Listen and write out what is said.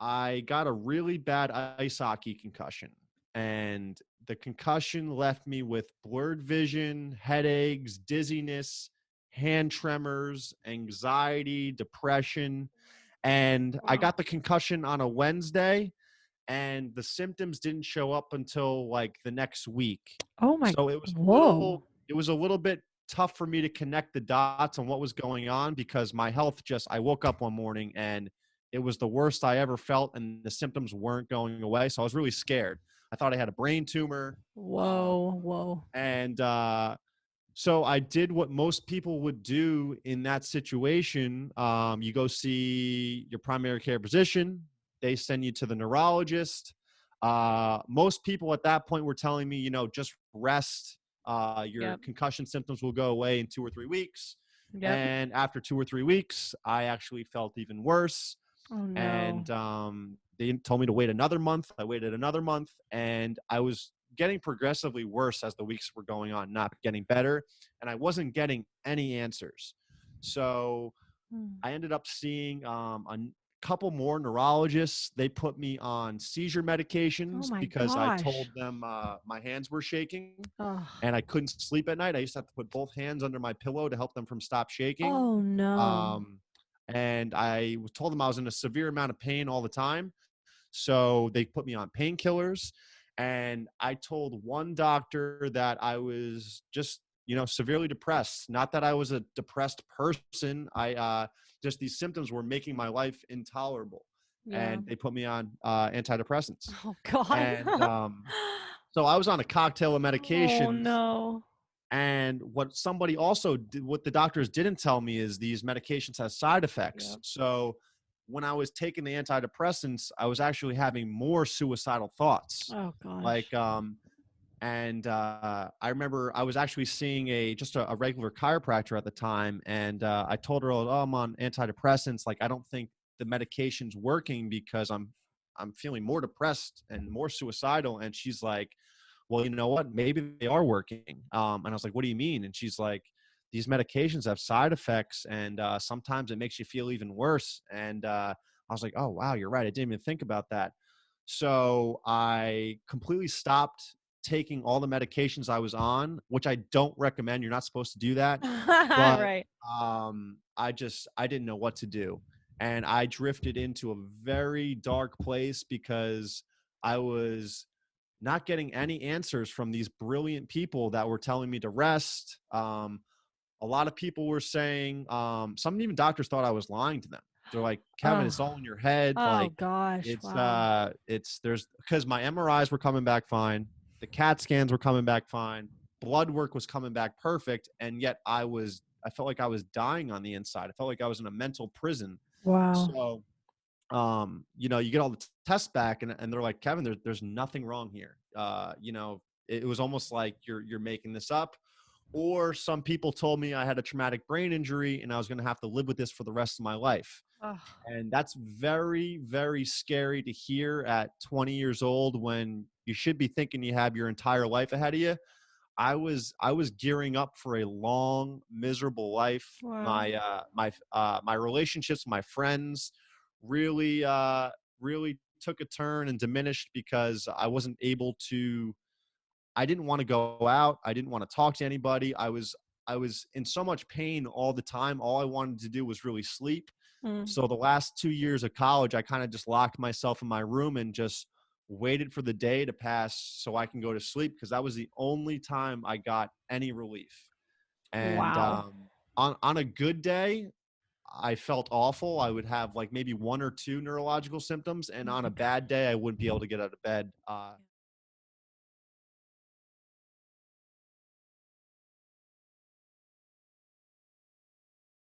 I got a really bad ice hockey concussion, and the concussion left me with blurred vision, headaches, dizziness, hand tremors, anxiety, depression. And I Wow. got the concussion on a Wednesday, and the symptoms didn't show up until like the next week. Oh my, So whoa. it was a little bit tough for me to connect the dots on what was going on, because my health just, I woke up one morning and it was the worst I ever felt, and the symptoms weren't going away. So I was really scared. I thought I had a brain tumor. Whoa, whoa. And So I did what most people would do in that situation. You go see your primary care physician. They send you to the neurologist. Most people at that point were telling me, just rest. Your Yep. concussion symptoms will go away in 2 or 3 weeks. Yep. And after 2 or 3 weeks, I actually felt even worse. Oh And no. they told me to wait another month. I waited another month, and I was getting progressively worse as the weeks were going on, not getting better. And I wasn't getting any answers. So Hmm. I ended up seeing couple more neurologists. They put me on seizure Oh medications my because I gosh. told them my hands were shaking Oh. and I couldn't sleep at night. I used to have to put both hands under my pillow to help them from stop shaking. Oh no. Um, and I told them I was in a severe amount of pain all the time. So they put me on painkillers. And I told one doctor that I was just, severely depressed. Not that I was a depressed person. Just these symptoms were making my life intolerable. Yeah. And they put me on antidepressants. Oh God. And so I was on a cocktail of Oh medications. no. And what somebody also did, what the doctors didn't tell me, is these medications have side effects. Yep. So when I was taking the antidepressants, I was actually having more suicidal thoughts. Oh Like, gosh. I remember I was actually seeing a regular chiropractor at the time, and I told her, "Oh, I'm on antidepressants. Like, I don't think the medication's working because I'm feeling more depressed and more suicidal." And she's like, "Well, you know what? Maybe they are working." And I was like, "What do you mean?" And she's like, "These medications have side effects, and sometimes it makes you feel even worse." And I was like, "Oh, wow, you're right. I didn't even think about that." So I completely stopped taking all the medications I was on, which I don't recommend. You're not supposed to do that. But Right. I didn't know what to do. And I drifted into a very dark place because I was not getting any answers from these brilliant people that were telling me to rest. A lot of people were saying, some even doctors thought I was lying to them. They're like, "Kevin, Oh. it's all in your head." Oh Like, gosh. Wow. there's, because my MRIs were coming back fine, the CAT scans were coming back fine, blood work was coming back perfect, and yet I felt like I was dying on the inside. I felt like I was in a mental prison. Wow. So you get all the tests back, and they're like, "Kevin, there's nothing wrong here." It was almost like you're making this up. Or some people told me I had a traumatic brain injury and I was going to have to live with this for the rest of my life. Oh. And that's very, very scary to hear at 20 years old, when you should be thinking you have your entire life ahead of you. I was gearing up for a long, miserable life. Wow. My relationships, my friends, really really took a turn and diminished because I didn't want to go out. I didn't want to talk to anybody. I was in so much pain all the time. All I wanted to do was really sleep. Mm. So the last 2 years of college, I kind of just locked myself in my room and just waited for the day to pass so I can go to sleep, because that was the only time I got any relief. And Wow. on a good day, I felt awful. I would have like maybe one or two neurological symptoms, and Oh on my a bad gosh. day, I wouldn't be able to get out of bed.